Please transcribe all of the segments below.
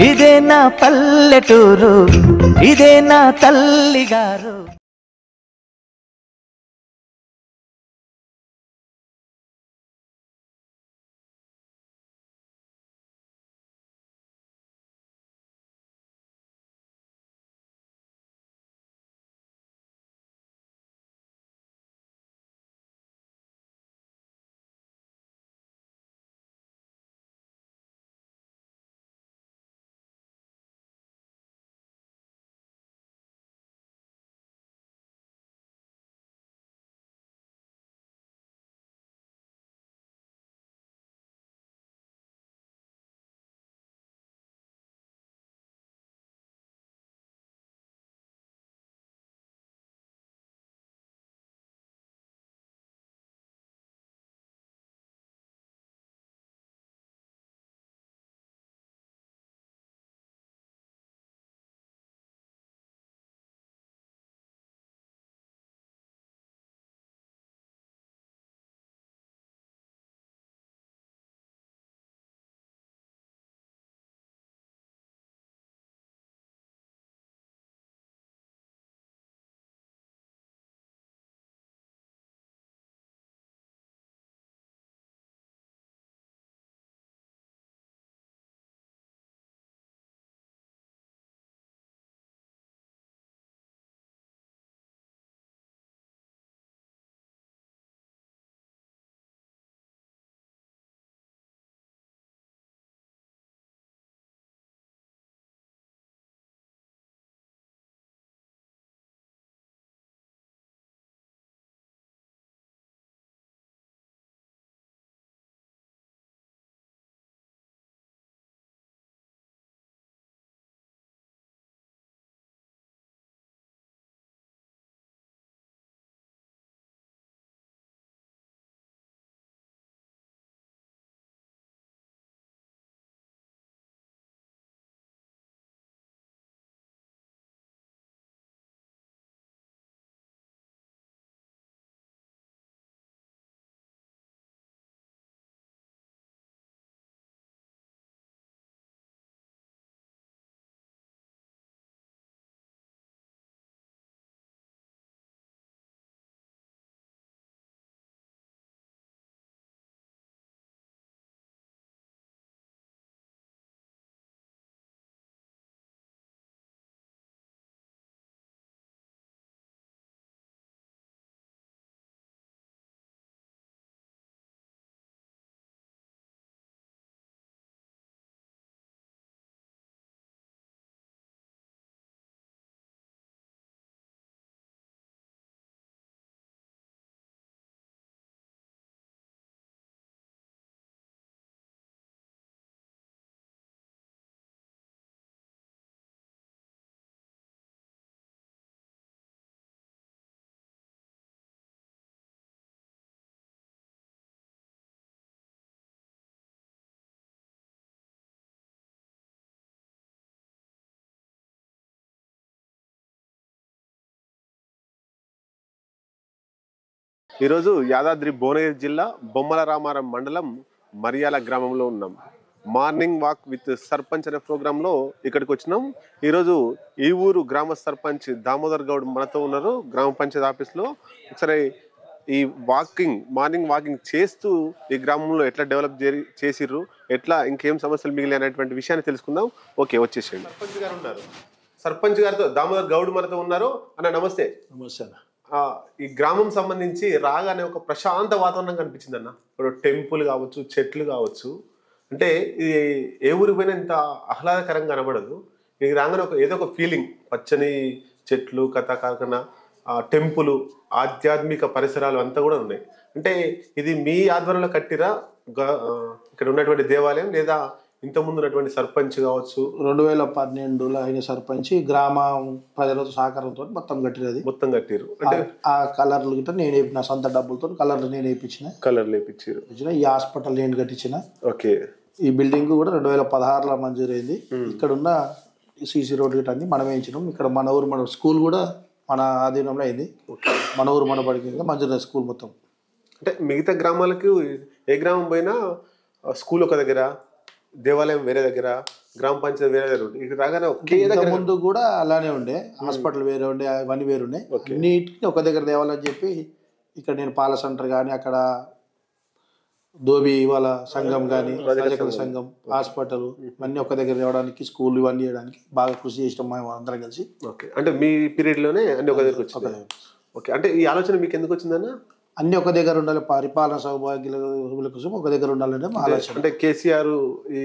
ఇదే నా పల్లెటూరు, ఇదే నా తల్లిగారు. ఈరోజు యాదాద్రి భువనగిరి జిల్లా బొమ్మల రామారం మండలం మరియాల గ్రామంలో ఉన్నాం. మార్నింగ్ వాక్ విత్ సర్పంచ్ అనే ప్రోగ్రాంలో ఇక్కడికి వచ్చినాం. ఈరోజు ఈ ఊరు గ్రామ సర్పంచ్ దామోదర్ గౌడ్ మనతో ఉన్నారు గ్రామ పంచాయతీ ఆఫీస్లో. ఒకసారి ఈ మార్నింగ్ వాకింగ్ చేస్తూ ఈ గ్రామంలో ఎట్లా డెవలప్ చేసిర్రు, ఎట్లా ఇంకేం సమస్యలు మిగిలి అనేటువంటి విషయాన్ని తెలుసుకుందాం. ఓకే, వచ్చేసేయండి. సర్పంచ్ గారు ఉన్నారు, సర్పంచ్ గారితో దామోదర్ గౌడ్ మనతో ఉన్నారు. అన్న నమస్తే. నమస్తే. ఈ గ్రామం సంబంధించి రాగానే ఒక ప్రశాంత వాతావరణం కనిపించింది అన్న. ఇప్పుడు టెంపుల్ కావచ్చు, చెట్లు కావచ్చు, అంటే ఇది ఏ ఊరికి పోయినా ఇంత ఆహ్లాదకరంగా కనబడదు. ఇది రాగానే ఏదో ఒక ఫీలింగ్, పచ్చని చెట్లు, కథా కార్ఖానా, టెంపుల్, ఆధ్యాత్మిక పరిసరాలు అంతా కూడా ఉన్నాయి. అంటే ఇది మీ ఆధ్వర్యంలో కట్టిరా ఇక్కడ ఉన్నటువంటి దేవాలయం, లేదా ఇంతకుముందు ఉన్నటువంటి సర్పంచ్ కావచ్చు? 2012లో అయిన సర్పంచ్ గ్రామం ప్రజలతో సహకారంతో మొత్తం కట్టినది. మొత్తం కట్టిరు. అంటే ఆ కలర్లు గిట్ట నేను నా సొంత డబ్బులతో కలర్లు నేను వేయించిన. కలర్లు వేయించారు. ఈ హాస్పిటల్ నేను కట్టించిన. ఓకే. ఈ బిల్డింగ్ కూడా 2016లో మంజూరైంది. ఇక్కడ ఉన్న సీసీ రోడ్ గిట్ట అన్ని మనం వేయించినాం. ఇక్కడ మన స్కూల్ కూడా మన ఆధీనంలో అయింది. మన ఊరు మన బడికి మంజూరైన స్కూల్ మొత్తం. అంటే మిగతా గ్రామాలకు ఏ గ్రామం పోయినా స్కూల్ ఒక దగ్గర, దేవాలయం వేరే దగ్గర, గ్రామ పంచాయతీ వేరే వేరే ఉంటుంది. ఇక్కడ రాగానే ఒకే దగ్గర ముందు కూడా అలానే ఉండే, హాస్పిటల్ వేరే ఉండే, అవన్నీ వేరు ఉండే. అన్నిటిని ఒక దగ్గర తేవాలని చెప్పి ఇక్కడ నేను పాల సెంటర్ కానీ, అక్కడ దోబి వాళ్ళ సంఘం కానీ, రజకుల సంఘం, హాస్పిటల్ ఇవన్నీ ఒక దగ్గర తేవడానికి, స్కూల్ ఇవన్నీ చేయడానికి బాగా కృషి చేసినాం మేము అందరం కలిసి. ఓకే, అంటే మీ పీరియడ్ లోనే అన్ని ఒక దగ్గర వచ్చింది. ఓకే, అంటే ఈ ఆలోచన మీకు ఎందుకు వచ్చిందన్న? అన్ని ఒక దగ్గర ఉండాలి, పరిపాలన సౌభాగ్యుల కోసం ఒక దగ్గర ఉండాలంటే మా ఆలోచన. అంటే కేసీఆర్ ఈ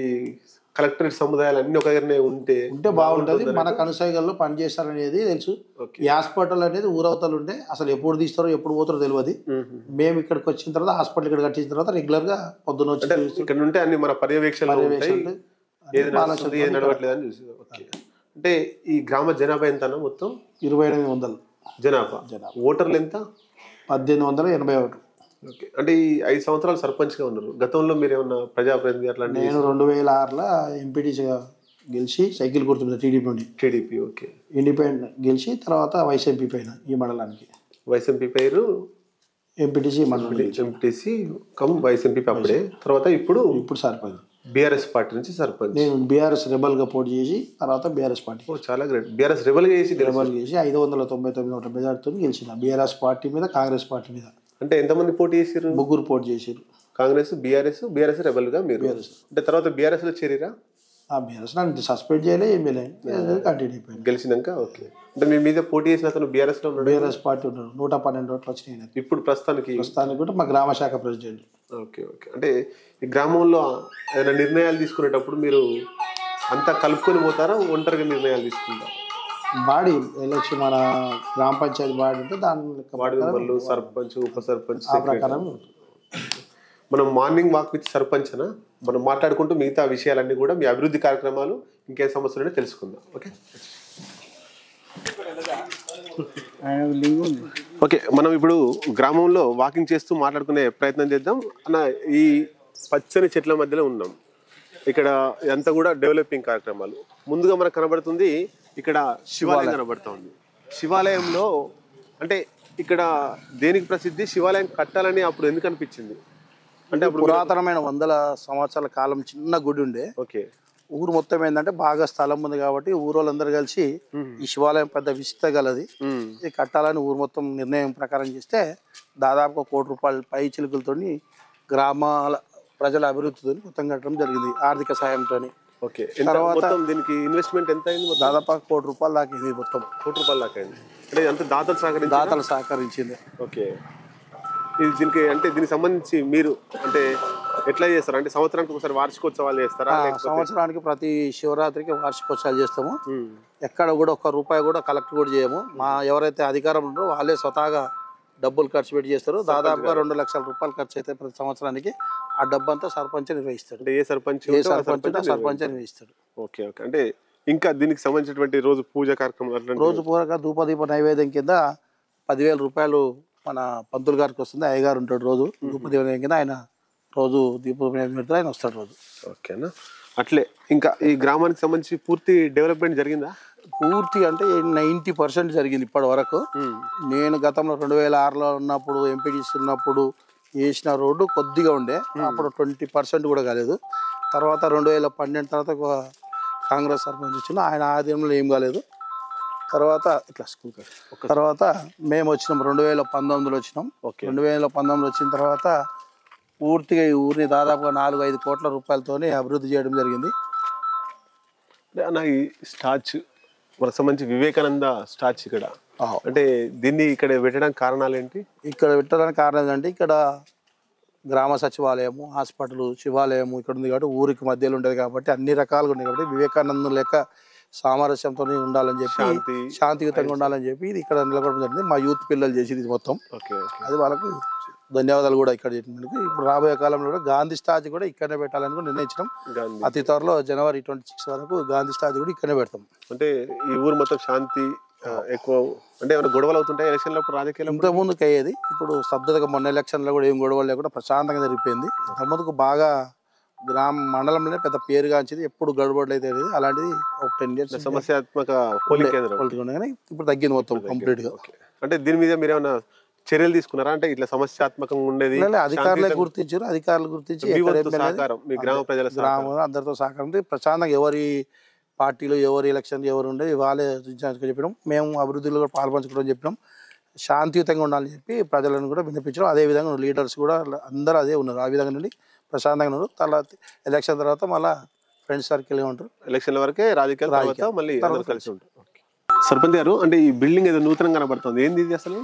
కలెక్టరేట్ సముదాయాలు అన్ని ఒక దగ్గరనే ఉంటే బాగుంటది, మన కనుసైగల్లో పనిచేస్తారనేది తెలుసు. ఈ హాస్పిటల్ అనేది ఊరవతలు ఉంటే అసలు ఎప్పుడు తీస్తారో ఎప్పుడు పోతారో తెలియదు. మేము ఇక్కడికి వచ్చిన తర్వాత హాస్పిటల్ ఇక్కడ కట్టించిన తర్వాత రెగ్యులర్ గా పొద్దున వచ్చి ఇక్కడ ఉంటే అన్ని మన పర్యవేక్షణ నడవట్లేదని చూసి. ఓకే, అంటే ఈ గ్రామ జనాభా ఎంత మొత్తం? 2800 జనాభా. ఓటర్లు ఎంత? 1881. ఓకే, అంటే ఈ 5 సంవత్సరాలు సర్పంచ్ గా ఉన్నారు. గతంలో మీరు ఏమన్నా ప్రజాప్రతినిధి అట్లా? నేను 2006లో ఎంపీటీసీగా గెలిచి సైకిల్ గుర్తుంది టీడీపీ. ఓకే, ఇండిపెండెంట్ గెలిచి తర్వాత వైస్ ఎంపీ పైన ఈ మండలానికి. వైస్ ఎంపీ పేరు ఎంపీటీసీ మండలం, ఎంపీటీసీ కమ్ వైస్ ఎంపీ అప్పుడే. తర్వాత ఇప్పుడు సర్పంచ్ బీఆర్ఎస్ పార్టీ నుంచి సర్పంచ్. నేను బీఆర్ఎస్ రెబల్ గా పోటీ చేసి తర్వాత బీఆర్ఎస్ పార్టీ. చాలా గ్రేట్. బీఆర్ఎస్ రెబల్ గా చేసి 599 ఓట్ల మెజార్టీతో గెలిచిన. బీఆర్ఎస్ పార్టీ మీద, కాంగ్రెస్ పార్టీ మీద. అంటే ఎంతమంది పోటీ చేసారు? 3 పోటీ చేసారు. కాంగ్రెస్, బీఆర్ఎస్ రెబల్ గా మీరు. అంటే తర్వాత బీఆర్ఎస్ లో చేరిరా? బీఆర్ఎస్ నన్ను సస్పెండ్ చేయలే, ఏం చేయలేదు, కంటిన్యూ అయిపోయింది గెలిచినాక. ఓకే, అంటే మీ మీద పోటీ చేసిన అతను బీఆర్ఎస్ లో ఉన్నాడు? బీఆర్ఎస్ పార్టీ ఉన్నాడు. 112 ఓట్లు వచ్చినాయి. ఇప్పుడు ప్రస్తుతానికి కూడా మా గ్రామ శాఖ ప్రెసిడెంట్. ఓకే ఓకే, అంటే ఈ గ్రామంలో ఏదైనా నిర్ణయాలు తీసుకునేటప్పుడు మీరు అంతా కలుపుకొని పోతారా, ఒంటరిగా నిర్ణయాలు తీసుకుంటారా? బాడీ ఎలక్షన్ మన గ్రామ పంచాయతీ బాడీ ఉంటే దాని వార్డు మెంబర్లు, సర్పంచ్, ఉప సర్పంచ్ ఆ ప్రకారం. మనం మార్నింగ్ వాక్ విత్ సర్పంచ్ మనం మాట్లాడుకుంటూ మిగతా విషయాలన్నీ కూడా మీ అభివృద్ధి కార్యక్రమాలు ఇంకే సమస్యలు తెలుసుకుందాం. ఓకే ఓకే, మనం ఇప్పుడు గ్రామంలో వాకింగ్ చేస్తూ మాట్లాడుకునే ప్రయత్నం చేద్దాం అన్న. ఈ పచ్చని చెట్ల మధ్యలో ఉన్నాం. ఇక్కడ అంతా కూడా డెవలపింగ్ కార్యక్రమాలు. ముందుగా మనకు కనబడుతుంది ఇక్కడ శివాలయం కనబడుతుంది. శివాలయంలో అంటే ఇక్కడ దేనికి ప్రసిద్ధి? శివాలయం కట్టాలని అప్పుడు ఎందుకు అనిపించింది? అంటే పురాతనమైన 100 సంవత్సరాల కాలం చిన్న గుడి ఉండే. ఓకే, ఊరు మొత్తం ఏంటంటే బాగా స్థలం ఉంది కాబట్టి ఊరోళ్ళందరూ కలిసి ఈ శివాలయం పెద్ద విస్తృత గలది, ఇది కట్టాలని ఊరు మొత్తం నిర్ణయం ప్రకారం చేస్తే దాదాపు 1 కోటి రూపాయల పై చిలుకలతో గ్రామాల ప్రజల అభివృద్ధితో మొత్తం కట్టడం జరిగింది ఆర్థిక సాయంతో. ఓకే, తర్వాత దీనికి ఇన్వెస్ట్మెంట్ ఎంత అయింది? దాదాపు 1 కోటి రూపాయలు దాకా అయింది. మొత్తం 1 కోటి రూపాయలు దాకా అయింది. అంటే అంత దాతలు సహకరించింది. ఓకే, ఇది దీనికి అంటే దీనికి సంబంధించి మీరు అంటే ఎట్లా చేస్తారు? అంటే సంవత్సరానికి ఒకసారి వార్షికోత్సవాలు చేస్తారా? సంవత్సరానికి ప్రతి శివరాత్రికి వార్షికోత్సవాలు చేస్తాము. ఎక్కడ కూడా 1 రూపాయి కూడా కలెక్ట్ కూడా చేయము. మా ఎవరైతే అధికారం ఉన్నారో వాళ్ళే స్వతహాగా డబ్బులు ఖర్చు పెట్టి చేస్తారు. దాదాపుగా 2 లక్షల రూపాయలు ఖర్చు అయితే ప్రతి సంవత్సరానికి. ఆ డబ్బంతా సర్పంచ్ నిర్వహిస్తాడు. ఏ సర్పంచ్ నిర్వహిస్తాడు. ఓకే ఓకే, అంటే ఇంకా దీనికి సంబంధించినటువంటి రోజు పూజ కార్యక్రమం, రోజు పూజగా ధూపదీప నైవేద్యం కింద 10,000 రూపాయలు మన పంతులు గారికి వస్తుంది. అయ్యగారు ఉంటాడు రోజు ధూపదీప నైవేద్యం కింద. ఆయన రోజు దీప నైవేద్యం పెడతాడు, ఆయన వస్తాడు రోజు. ఓకేనా? అట్లే ఇంకా ఈ గ్రామానికి సంబంధించి పూర్తి డెవలప్మెంట్ జరిగిందా? పూర్తి అంటే 90% జరిగింది ఇప్పటి వరకు. నేను గతంలో 2006లో ఉన్నప్పుడు ఎంపీటీసీ ఉన్నప్పుడు వేసిన రోడ్డు కొద్దిగా ఉండే, అప్పుడు 20% కూడా కాలేదు. తర్వాత 2012 తర్వాత కాంగ్రెస్ సర్పంచ్ వచ్చిన ఆయన ఆధీనంలో ఏం కాలేదు. తర్వాత ఇట్లా స్కూల్ తర్వాత మేము వచ్చినాం 2019లో వచ్చినాం. 2019లో వచ్చిన తర్వాత పూర్తిగా ఈ ఊరిని దాదాపుగా 4-5 కోట్ల రూపాయలతోనే అభివృద్ధి చేయడం జరిగింది. ఈ స్టాచ్యూ మనకు సంబంధించి వివేకానంద స్టాచ్యూ ఇక్కడ అంటే దీన్ని ఇక్కడ పెట్టడానికి కారణాలు ఏంటి? ఇక్కడ పెట్టడానికి కారణం ఏంటంటే ఇక్కడ గ్రామ సచివాలయము, హాస్పిటల్, శివాలయము ఇక్కడ ఉంది కాబట్టి ఊరికి మధ్యలో ఉండేది కాబట్టి అన్ని రకాలుగా ఉన్నాయి కాబట్టి వివేకానందం లెక్క సామరస్యంతో ఉండాలని చెప్పి, శాంతియుతంగా ఉండాలని చెప్పి ఇది ఇక్కడ నిలబడడం జరిగింది. మా యూత్ పిల్లలు చేసి ఇది మొత్తం. అది వాళ్ళకు ధన్యవాదాలు కూడా ఇక్కడ చెప్పినందుకు. ఇప్పుడు రాబోయే కాలంలో కూడా గాంధీ స్టాచ్యూ కూడా ఇక్కడనే పెట్టాలని కూడా నిర్ణయించడం. అతి త్వరలో జనవరి 26 వరకు గాంధీ స్టాచ్యూ కూడా ఇక్కడనే పెడతాం. అంటే ఈ ఊరు మొత్తం శాంతి ఎక్కువ అంటే ఏమైనా గొడవలు అవుతుంటాయి ఎలక్షన్లో? రాజకీయాలు ఇంతకుముందుకు అయ్యేది, ఇప్పుడు స్తబ్దతగా మొన్న ఎలక్షన్లో కూడా ఏం గొడవలు లేకుండా ప్రశాంతంగా జరిగిపోయింది. ఇంతకుముందుకు బాగా మండలంలోనే పెద్ద పేరుగాంచింది, ఎప్పుడు గడబడలు అయితే అలాంటిది ఒక 10 years సమస్యాత్మక పోలింగ్ కేంద్రం కానీ ఇప్పుడు తగ్గింది మొత్తం కంప్లీట్ గా. అంటే దీని మీద మీరు ఏమైనా చర్యలు తీసుకున్నారా? అంటే ఇట్లా సమస్యాత్మకంగా ఉండేది అధికారులే గుర్తించారు. అధికారులు గుర్తించి సహకారం, మీ గ్రామ ప్రజల గ్రామంలో అందరితో సహకారం ప్రశాంతంగా ఎవరి పార్టీలో ఎవరి ఎలక్షన్ ఎవరు ఉండేది వాళ్ళే చెప్పినాం. మేము అభివృద్ధిలో కూడా పాల్పంచుకోవడం చెప్పినాం. శాంతియుతంగా ఉండాలని చెప్పి ప్రజలను కూడా వినిపించడం. అదేవిధంగా లీడర్స్ కూడా అందరూ అదే ఉన్నారు. ఆ విధంగా నుండి ప్రశాంతంగా ఉన్నారు. తర్వాత ఎలక్షన్ తర్వాత మళ్ళీ ఫ్రెండ్స్ సర్కిల్ ఉంటారు. ఎలక్షన్ల వరకే రాజకీయాలు మళ్ళీ కలిసి ఉంటారు. సర్పంచ్ గారు, అంటే ఈ బిల్డింగ్ ఏదో నూతనంగా కనబడుతుంది, ఏంది ఇది అసలు?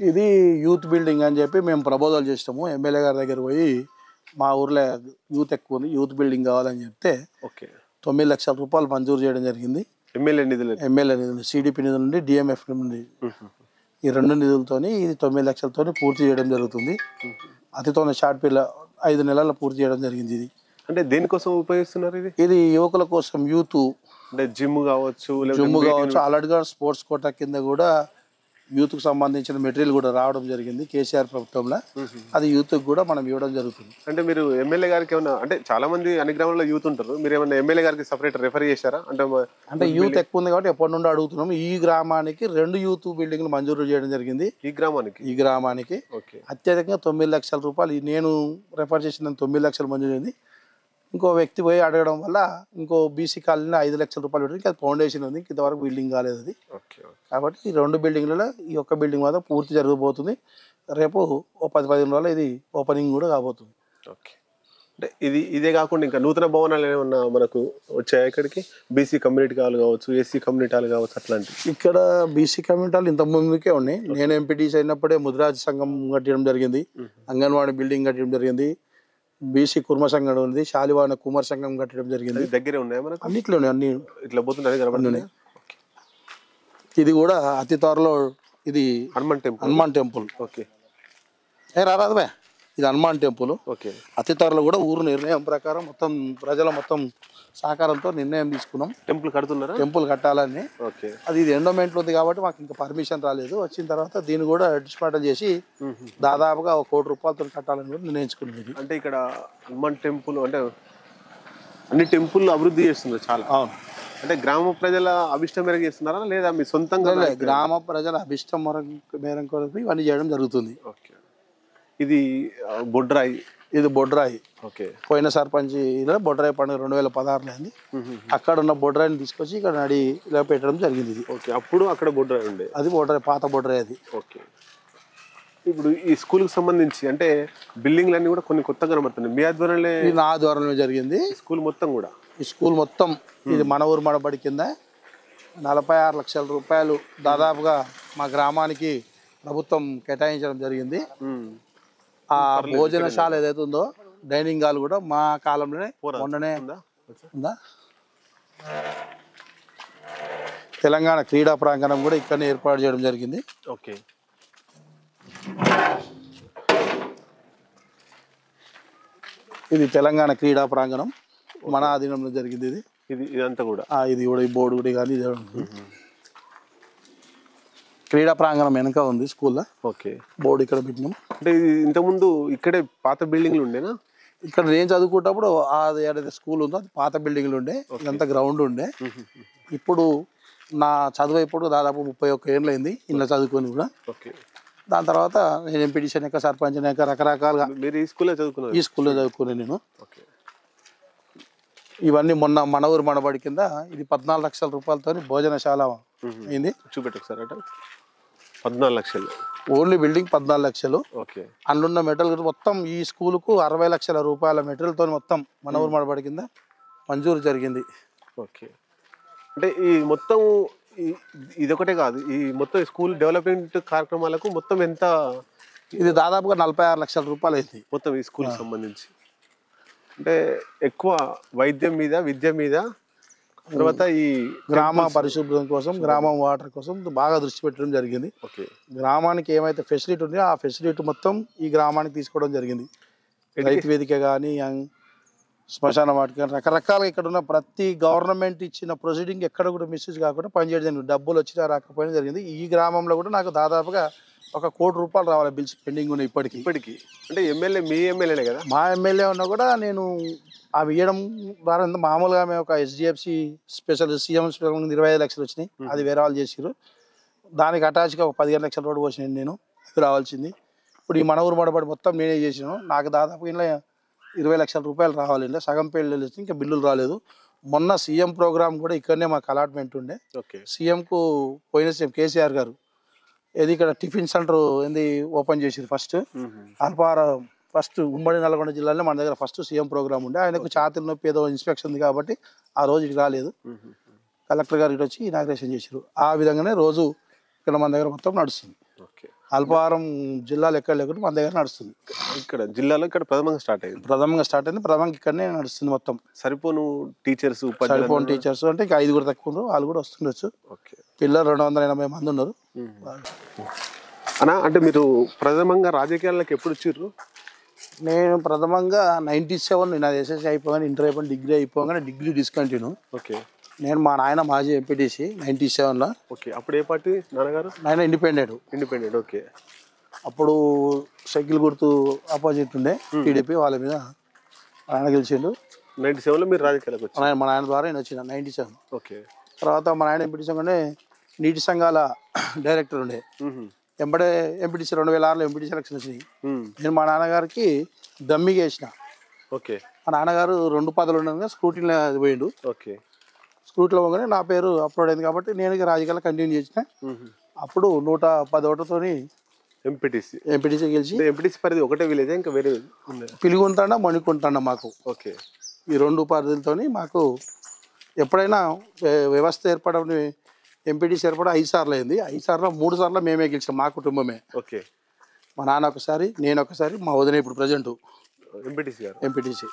ఇది యూత్ బిల్డింగ్ అని చెప్పి మేము ప్రపోజల్ చేసినాము. ఎమ్మెల్యే గారి దగ్గర పోయి మా ఊర్లో యూత్ ఎక్కువ ఉంది, యూత్ బిల్డింగ్ కావాలని చెప్తే 9 లక్షల రూపాయలు మంజూరు చేయడం జరిగింది. ఎమ్మెల్యే నిధులు, సిడిపి నిధుల నుండి, డిఎంఎఫ్ నుండి, ఈ 2 నిధులతోని ఇది 9 లక్షలతోని పూర్తి చేయడం జరుగుతుంది. అతితోనే షార్ట్ పిల్ల 5 నెలల్లో పూర్తి చేయడం జరిగింది. ఇది అంటే దేనికోసం ఉపయోగిస్తున్నారు? ఇది యువకుల కోసం, యూత్ అంటే జిమ్ కావచ్చు, ఆల్రెడీగా స్పోర్ట్స్ కోటా కింద కూడా యూత్ కు సంబంధించిన మెటీరియల్ కూడా రావడం జరిగింది కేసీఆర్ ప్రభుత్వంలో. అది యూత్ కూడా మనం ఇవ్వడం జరుగుతుంది. అంటే మీరు ఎమ్మెల్యే గారికి ఏమన్నా, అంటే చాలా మంది అన్ని గ్రామాల్లో యూత్ ఉంటారు, మీరు ఏమన్నా ఎమ్మెల్యే గారికి సపరేట్ రెఫర్ చేశారా? అంటే యూత్ ఎక్కువ ఉంది కాబట్టి ఎప్పటి నుండి అడుగుతున్నాం. ఈ గ్రామానికి 2 యూత్ బిల్డింగ్లు మంజూరు చేయడం జరిగింది. ఈ గ్రామానికి అత్యధికంగా 9 లక్షల రూపాయలు నేను రెఫర్ చేసిన 9 లక్షలు మంజూరు అయింది. ఇంకో వ్యక్తి పోయి అడగడం వల్ల ఇంకో బీసీ కాలనీ 5 లక్షల రూపాయలు పెట్టింది. అది ఫౌండేషన్ ఉంది, ఇంతవరకు బిల్డింగ్ కాలేదు అది. కాబట్టి ఈ 2 బిల్డింగ్లలో ఈ ఒక్క బిల్డింగ్ మాత్రం పూర్తి జరగబోతుంది. రేపు 10-15 రోజులు ఇది ఓపెనింగ్ కూడా కాబోతుంది. అంటే ఇదే కాకుండా ఇంకా నూతన భవనాలు ఏమన్నా మనకు వచ్చాయి ఇక్కడికి? బీసీ కమ్యూనిటీ హాల్ కావచ్చు, ఎస్సీ కమ్యూనిటీ హాల్ కావచ్చు, అట్లాంటివి. ఇక్కడ బీసీ కమ్యూనిటీ హాల్ ఇంత ముందుకే ఉన్నాయి. నేను ఎంపీటీసీ అయినప్పుడే ముదిరాజ్ సంఘం కట్టడం జరిగింది, అంగన్వాడీ బిల్డింగ్ కట్టడం జరిగింది, బీసీ కుర్మ సంఘం ఉంది, శాలివాన కుమార్ సంఘం కట్టడం జరిగింది. దగ్గరే ఉన్నాయి మనకు, అన్నిట్లో ఉన్నాయి, అన్ని ఇట్లా పోతున్నాయి. ఇది కూడా అతి త్వరలో ఇది హనుమాన్ టెంపుల్. రారాదు ఇది హనుమాన్ టెంపుల్. అతి త్వరలో కూడా ఊరు నిర్ణయం ప్రకారం మొత్తం ప్రజల మొత్తం సహకారంతో నిర్ణయం తీసుకున్నాం. టెంపుల్ కట్టాలని. అది ఇది ఎండోమెంట్లో ఉంది కాబట్టి మాకు ఇంకా పర్మిషన్ రాలేదు. వచ్చిన తర్వాత దీన్ని కూడా డిస్మాంటిల్ చేసి దాదాపుగా 1 కోటి రూపాయలతో కట్టాలని కూడా నిర్ణయించుకున్నది. అంటే ఇక్కడ హనుమాన్ టెంపుల్ అంటే అన్ని టెంపుల్ అభివృద్ధి చేస్తున్నారు చాలా. అవును. అంటే గ్రామ ప్రజల అభిష్టం మేరకు చేస్తున్నారా లేదా మీ సొంతంగా? గ్రామ ప్రజల అభిష్టం మేరకు ఇవన్నీ చేయడం జరుగుతుంది. ఇది బొడ్రాయి. ఇది బొడ్రాయి. పోయిన సర్పంచ్ బొడ్రాయి పండుగ 2016 అయింది. అక్కడ ఉన్న బొడ్రాయిని తీసుకొచ్చి ఇక్కడ నడి ఇలా పెట్టడం జరిగింది. ఇది అప్పుడు అక్కడ బొడ్రాయి ఉండే, అది బొడ్రాయి, పాత బొడ్రాయి అది. ఇప్పుడు ఈ స్కూల్ కి సంబంధించి అంటే బిల్డింగ్లు అన్ని కూడా కొన్ని కొత్తగా కనబడుతున్నాయి. మీ ఆధ్వర్యంలో? నా ఆధ్వర్యంలో జరిగింది. స్కూల్ మొత్తం కూడా, ఈ స్కూల్ మొత్తం ఇది మన ఊరు మనబడి కింద 46 లక్షల రూపాయలు దాదాపుగా మా గ్రామానికి ప్రభుత్వం కేటాయించడం జరిగింది. ఆ భోజనశాల ఏదైతే ఉందో, డైనింగ్ హాల్ కూడా మా కాలంలోనే మొన్ననే ఉందా. తెలంగాణ క్రీడా ప్రాంగణం కూడా ఇక్కడనే ఏర్పాటు చేయడం జరిగింది. ఇది తెలంగాణ క్రీడా ప్రాంగణం మన ఆధీనంలో జరిగింది. ఇదంతా కూడా ఇది కూడా ఈ బోర్డు కూడా కానీ క్రీడా ప్రాంగణం వెనక ఉంది స్కూల్లో. బోర్డు ఇక్కడ పెట్టినాం. అంటే ఇంతకుముందు ఇక్కడే పాత బిల్డింగ్లు ఉండేనా? ఇక్కడ నేను చదువుకున్నప్పుడు అది ఏదైతే స్కూల్ ఉందో అది పాత బిల్డింగ్లు ఉండే, ఇదంతా గ్రౌండ్ ఉండే. ఇప్పుడు నా చదువు ఇప్పుడు దాదాపు 31 ఏళ్ళు అయింది ఇలా చదువుకొని కూడా. దాని తర్వాత నేను ఎంపీటీసీ సర్పంచ్ రకరకాలుగా ఈ స్కూల్లో చదువుకున్నాను నేను. ఇవన్నీ మొన్న మన ఊరు మనబడి కింద ఇది 14 లక్షల రూపాయలతో భోజనశాల అయింది. చూపెట్టకు సార్. అట 14 లక్షలు ఓన్లీ బిల్డింగ్ 14 లక్షలు. అందులో మెటీరియల్ మొత్తం ఈ స్కూల్కు 60 లక్షల రూపాయల మెటీరియల్తో మొత్తం మన ఊరు మనబడి కింద మంజూరు జరిగింది. అంటే ఈ మొత్తం ఇదొకటే కాదు, ఈ మొత్తం స్కూల్ డెవలప్మెంట్ కార్యక్రమాలకు మొత్తం ఎంత? ఇది దాదాపుగా 46 లక్షల రూపాయలు అయింది మొత్తం ఈ స్కూల్ సంబంధించి. అంటే ఎక్కువ వైద్యం మీద, విద్య మీద, తర్వాత ఈ గ్రామ పరిశుభ్రం కోసం, గ్రామం వాటర్ కోసం బాగా దృష్టి పెట్టడం జరిగింది. గ్రామానికి ఏమైతే ఫెసిలిటీ ఉందో ఆ ఫెసిలిటీ మొత్తం ఈ గ్రామానికి తీసుకోవడం జరిగింది. రైతు వేదిక కానీ, శ్మశాన వాటిక కానీ రకరకాలుగా ఇక్కడ ఉన్న ప్రతి గవర్నమెంట్ ఇచ్చిన ప్రొసీడింగ్ ఎక్కడ కూడా మిస్యూజ్ కాకుండా పనిచేయడం జరిగింది. డబ్బులు వచ్చినా రాకపోయినా జరిగింది. ఈ గ్రామంలో కూడా నాకు దాదాపుగా 1 కోటి రూపాయలు రావాలి బిల్స్ పెండింగ్ ఉన్నాయి ఇప్పటికి. అంటే ఎమ్మెల్యే, మీ ఎమ్మెల్యేనే కదా? మా ఎమ్మెల్యే ఉన్నా కూడా నేను అవి ఇవ్వడం ద్వారా మామూలుగా మేము ఒక SDFC స్పెషల్ సీఎం స్పెషల్ 25 లక్షలు వచ్చినాయి. అది వేరే వాళ్ళు చేసారు. దానికి అటాచ్గా ఒక 15 లక్షల రోడ్డు పోసినాను నేను. రావాల్సింది. ఇప్పుడు ఈ మన ఊరు మడబడి మొత్తం నేనే చేసినాను. నాకు దాదాపు ఇలా 20 లక్షల రూపాయలు రావాలి. ఇలా సగం పేర్లు ఇంకా బిల్లులు రాలేదు. మొన్న సీఎం ప్రోగ్రామ్ కూడా ఇక్కడనే మాకు అలాట్మెంట్ ఉండే. సీఎంకు పోయిన సీఎం కేసీఆర్ గారు ఏది ఇక్కడ టిఫిన్ సెంటర్ ఏంది ఓపెన్ చేసింది ఫస్ట్. అల్పాహారం ఫస్ట్ ఉమ్మడి నల్గొండ జిల్లాలో మన దగ్గర ఫస్ట్ సీఎం ప్రోగ్రామ్ ఉండే. ఆయనకు ఛాతీల నొప్పి ఏదో ఇన్స్పెక్షన్ ఉంది కాబట్టి ఆ రోజు ఇటు రాలేదు. కలెక్టర్ గారు ఇటు వచ్చి ఇనాగ్రేషన్ చేశారు. ఆ విధంగానే రోజు ఇక్కడ మన దగ్గర మొత్తం నడుస్తుంది. అల్పాహారం జిల్లాలు ఎక్కడ లేకుండా మన దగ్గర నడుస్తుంది. ఇక్కడ జిల్లాలో ఇక్కడ ప్రథమంగా స్టార్ట్ అయింది. ప్రథమంగా ఇక్కడనే నడుస్తుంది మొత్తం. సరిపోను టీచర్స్ అంటే ఇంకా 5 తక్కువ ఉన్నారు. వాళ్ళు కూడా వస్తుండొచ్చు. పిల్లలు 280 మంది ఉన్నారు. అన్నా అంటే మీరు ప్రథమంగా రాజకీయాలకు ఎప్పుడు వచ్చారు? నేను ప్రథమంగా 97 నాది ఎస్ఎస్సీ అయిపోగానే ఇంటర్ అయిపోయి డిగ్రీ అయిపోగానే డిగ్రీ డిస్కంటిన్యూ. నేను మా నాయన మాజీ ఎంపీటీసీ 97లో. అప్పుడు ఏ పార్టీ నాన్నగారు? నాయన ఇండిపెండెంట్. అప్పుడు సైకిల్ గుర్తు ఆపోజిట్ ఉండే టీడీపీ, వాళ్ళ మీద ఆయన గెలిచిండు. 97లో మీరు రాజకీయాలకు వచ్చారు? మా నాయన ద్వారా నేను వచ్చిన 97. తర్వాత మా నాయన ఎంపీటీసీ కానీ నీటి సంఘాల డైరెక్టర్ ఉండే. ఎంబడే ఎంపీటీసీ 2006లో ఎంపీటీసీ ఎలక్షన్ వచ్చినాయి. నేను మా నాన్నగారికి దమ్మిగా వేసిన. మా నాన్నగారు 2 పదవులు ఉండగా స్క్రూటీలో పోయిండు. స్క్రూటీలో పోగానే నా పేరు అప్లోడ్ అయింది కాబట్టి నేను రాజకీయాలు కంటిన్యూ చేసిన. అప్పుడు 110 ఓట్లతోని ఎంపీటీసీ గెలిచి. ఎంపీటీసీ పరిధి ఒకటే విలేజ్ ఇంకా వేరే పిలుగుంటాడా మణికుంటాడా మాకు. ఈ 2 పరిధులతోని మాకు ఎప్పుడైనా వ్యవస్థ ఏర్పడని ఎంపీటీసీ ఏర్పడ 5 సార్లు అయింది. 5 సార్లు 3 సార్లు మేమే గెలిచాం, మా కుటుంబమే. మా నాన్న ఒకసారి, నేను ఒకసారి, మా వదిన ఇప్పుడు ప్రజెంట్ ఎంపీటీసీ.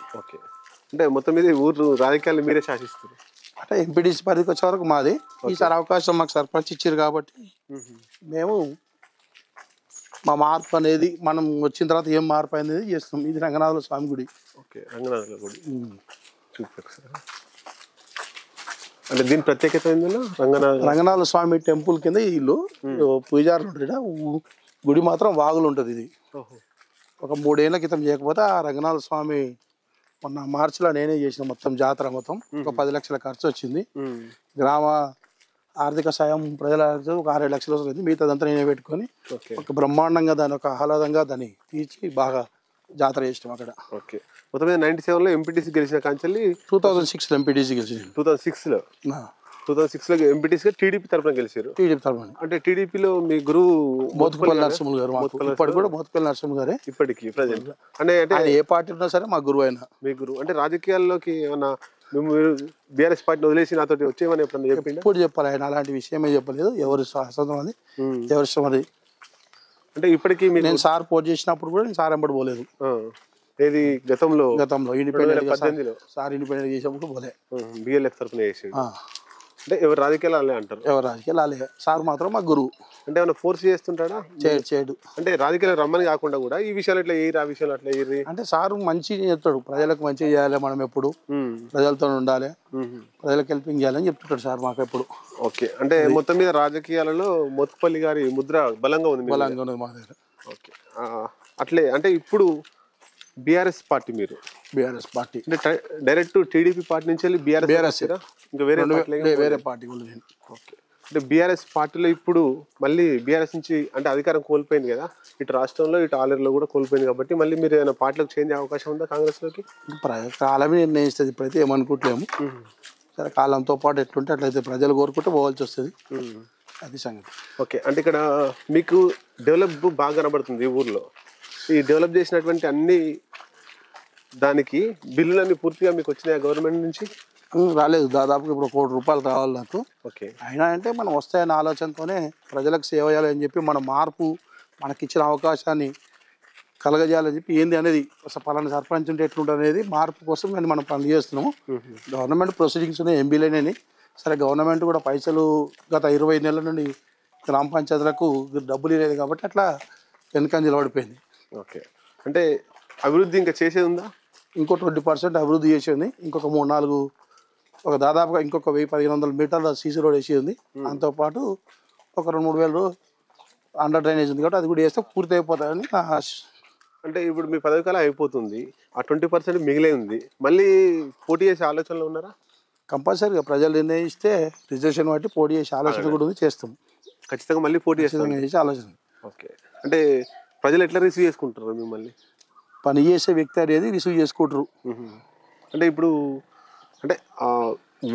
అంటే మొత్తం మీద ఊరు రాజకీయాలు మీరే శాసిస్తారు అంటే ఎంపీటీసీ పరిధికి వచ్చే వరకు మాది. ఈసారి అవకాశం మాకు సర్పంచ్ ఇచ్చారు కాబట్టి మేము మా మార్పు అనేది మనం వచ్చిన తర్వాత ఏం మార్పు అనేది చేస్తాం. ఇది రంగనాథుల స్వామి గుడి. రంగనాథుల గుడి అంటే దీని ప్రత్యేకత ఏంటంటే రంగనాథుల స్వామి టెంపుల్ కింద ఇల్లు పూజారులు ఉంటారు. గుడి మాత్రం వాగులు ఉంటుంది. ఇది ఒక 3 ఏళ్ల క్రితం చేయకపోతే ఆ రంగనాథుల స్వామి మొన్న మార్చిలో నేనే చేసిన మొత్తం జాతర మొత్తం. ఒక 10 లక్షల ఖర్చు వచ్చింది. గ్రామ ఆర్థిక సాయం ప్రజల ఒక 6-7 లక్షలు వస్తుంది. మిగతాదంతా నేనే పెట్టుకొని ఒక బ్రహ్మాండంగా దాన్ని ఒక ఆహ్లాదంగా దాన్ని తీర్చి బాగా జాతర చేసినాం అక్కడ. మొత్తం 97లో ఎంపీటీసీ గెలిచిన కాంచెల్లి 2006లో ఎంపీటీసీ గెలిచింది. 2006లో ఎంపీటీసీగా టీడీపీ తరఫున గెలిచారు. అంటే టీడీపీలో మీ గురువు మోత్కుపల్లి నరసింహులు గారు. ఇప్పటికి కూడా మోత్కుపల్లి నరసింహులు గారే ఇప్పటికి ప్రజెంట్. అంటే ఏ పార్టీ ఉన్నా సరే మా గురువు అయినా. మీ గురువు అంటే రాజకీయాల్లోకి ఏమన్నా బీఆర్ఎస్ పార్టీని వదిలేసి నాతో వచ్చేమని ఎప్పుడన్నా చెప్పింది? ఇప్పుడు చెప్పాలి ఆయన అలాంటి విషయమే చెప్పలేదు. ఎవరి స్వాతంత్రం అది, ఎవరి ఇష్టం అది. అంటే ఇప్పటికీ నేను సార్ పోటీ చేసినప్పుడు కూడా నేను సార్ ఎంబడి పోలేదు. ఏది గతంలో ఇండిపెండెంట్ సార్ ఇండిపెండెంట్ చేసినప్పుడు పోలే. బిఎల్ఎఫ్ తరఫున చేసి అంటే ఎవరు రాజకీయాలు అలే అంటారు. ఎవరు రాజకీయాలు అలే. సార్ మాత్రం మా గురువు. అంటే ఏమైనా ఫోర్స్ చేస్తుంటాడా? చేయడు. అంటే రాజకీయాలు రమ్మని కాకుండా కూడా ఈ విషయాలు ఎట్లా ఏరి, ఆ విషయాలు అట్లా ఏరి అంటే సార్ మంచిగా చెప్తాడు. ప్రజలకు మంచిగా చేయాలి, మనం ఎప్పుడు ప్రజలతో ఉండాలి, ప్రజలకు హెల్పింగ్ చేయాలని చెప్తుంటాడు సార్ మాకు ఎప్పుడు. అంటే మొత్తం మీద రాజకీయాలలో మోత్కుపల్లి గారి ముద్ర బలంగా ఉంది మా దగ్గర. అట్లే అంటే ఇప్పుడు బీఆర్ఎస్ పార్టీ, మీరు బీఆర్ఎస్ పార్టీ అంటే డైరెక్ట్ టీడీపీ పార్టీ నుంచి వెళ్ళి బీఆర్ఎస్ ఇంకా వేరే పార్టీ. అంటే బీఆర్ఎస్ పార్టీలో ఇప్పుడు మళ్ళీ బీఆర్ఎస్ నుంచి అంటే అధికారం కోల్పోయింది కదా, ఇటు రాష్ట్రంలో ఇటు ఆలూరులో కూడా కోల్పోయింది కాబట్టి మళ్ళీ మీరు ఏమైనా పార్టీలకు చేంజ్ అయ్యే అవకాశం ఉందా కాంగ్రెస్లోకి? కాలమే నిర్ణయిస్తుంది. ఇప్పుడైతే ఏమనుకోవట్లేము. సరే కాలంతో పాటు ఎట్లుంటే అట్లయితే ప్రజలు కోరుకుంటే పోవాల్సి వస్తుంది. అది సంగతి. అంటే ఇక్కడ మీకు డెవలప్ బాగా కనబడుతుంది ఈ ఊర్లో. ఈ డెవలప్ చేసినటువంటి అన్ని దానికి బిల్లులన్నీ పూర్తిగా మీకు వచ్చినాయి గవర్నమెంట్ నుంచి? రాలేదు. దాదాపుగా ఇప్పుడు 1 కోటి రూపాయలు రావాలి నాకు. అయినా అంటే మనం వస్తాయన్న ఆలోచనతోనే ప్రజలకు సేవ చేయాలని చెప్పి మన మార్పు, మనకిచ్చిన అవకాశాన్ని కలగజేయాలని చెప్పి ఏంది అనేది అసలు పలానా సర్పంచ్ ఉంటే ఎట్లుంటుంది అనేది మార్పు కోసం నేను మనం పనులు చేస్తున్నాము. గవర్నమెంట్ ప్రొసీడింగ్స్ ఉన్నాయి, ఎంబీలేనని. సరే గవర్నమెంట్ కూడా పైసలు గత 20 నెలల నుండి గ్రామ పంచాయతీలకు డబ్బులు ఇవ్వలేదు కాబట్టి అట్లా వెనక నిలబడిపోయింది. అంటే అభివృద్ధి ఇంకా చేసేది ఉందా? ఇంకో 20% అభివృద్ధి చేసేది. ఇంకొక 3-4 దాదాపుగా ఇంకొక 1000-1500 మీటర్ల సీసీ రోడ్ వేసి ఉంది. దాంతోపాటు ఒక 2-3 వేలు అండర్ డ్రైనేజ్ ఉంది కాబట్టి అది కూడా వేస్తే పూర్తి అయిపోతాయని నా ఆశ. అంటే ఇప్పుడు మీ పదవి కాలం అయిపోతుంది, ఆ 20% మిగిలే ఉంది. మళ్ళీ పోటీ చేసే ఆలోచనలో ఉన్నారా? కంపల్సరీగా ప్రజలు నిర్ణయిస్తే రిజర్వేషన్ బట్టి పోటీ చేసే ఆలోచన కూడా ఉంది, చేస్తాం. ఖచ్చితంగా మళ్ళీ పోటీ చేసే ఆలోచన. అంటే ప్రజలు ఎట్లా రిసీవ్ చేసుకుంటారు మిమ్మల్ని? పని చేసే వ్యక్తి అనేది రిసీవ్ చేసుకుంటారు. అంటే ఇప్పుడు అంటే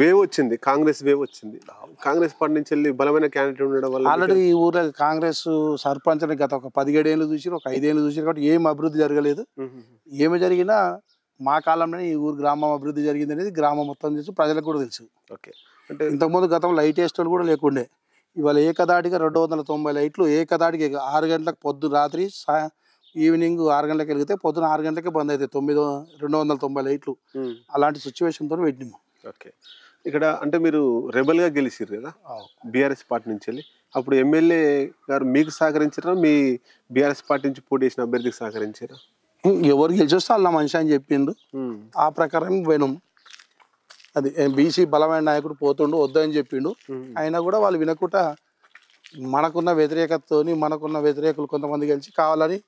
వేవ్ వచ్చింది, కాంగ్రెస్ వేవ్ వచ్చింది. కాంగ్రెస్ పార్టీ నుంచి వెళ్ళి బలమైన క్యాండిడేట్ ఉండడం వల్ల ఆల్రెడీ ఈ ఊర్లో కాంగ్రెస్ సర్పంచ్ గత ఒక 17 ఏళ్ళు చూసారు, ఒక 5 ఏళ్ళు చూసారు కాబట్టి ఏం అభివృద్ధి జరగలేదు. ఏమి జరిగినా మా కాలంలోనే ఈ ఊరు గ్రామం అభివృద్ధి జరిగింది అనేది గ్రామం మొత్తం తెలుసు, ప్రజలకు కూడా తెలుసు. ఓకే. అంటే ఇంతకుముందు గతంలో లైట్ వేసేటోళ్ళు కూడా లేకుండే. ఇవాళ ఏకదాటిగా 290 లైట్లు ఏకదాటికి 6 గంటలకు పొద్దు రాత్రి ఈవినింగ్ 6 గంటలకు వెలిగితే పొద్దున 6 గంటలకే బంద్ అవుతాయి. 290 లైట్లు అలాంటి సిచ్యువేషన్తో పెట్టినాము. ఓకే. ఇక్కడ అంటే మీరు రెబల్గా గెలిచిర్రు కదా బీఆర్ఎస్ పార్టీ నుంచి వెళ్ళి, అప్పుడు ఎమ్మెల్యే గారు మీకు సహకరించారా, మీ బీఆర్ఎస్ పార్టీ నుంచి పోటీ చేసిన అభ్యర్థికి సహకరించారా? ఎవరు గెలిచొస్తే వాళ్ళ మనిషి అని చెప్పిండు, ఆ ప్రకారం పోయినాం. అది బీసీ బలమైన నాయకుడు పోతుండు వద్దని చెప్పిండు, అయినా కూడా వాళ్ళు వినకుండా మనకున్న వ్యతిరేకతతో మనకున్న వ్యతిరేకులు కొంతమంది కలిసి కావాలని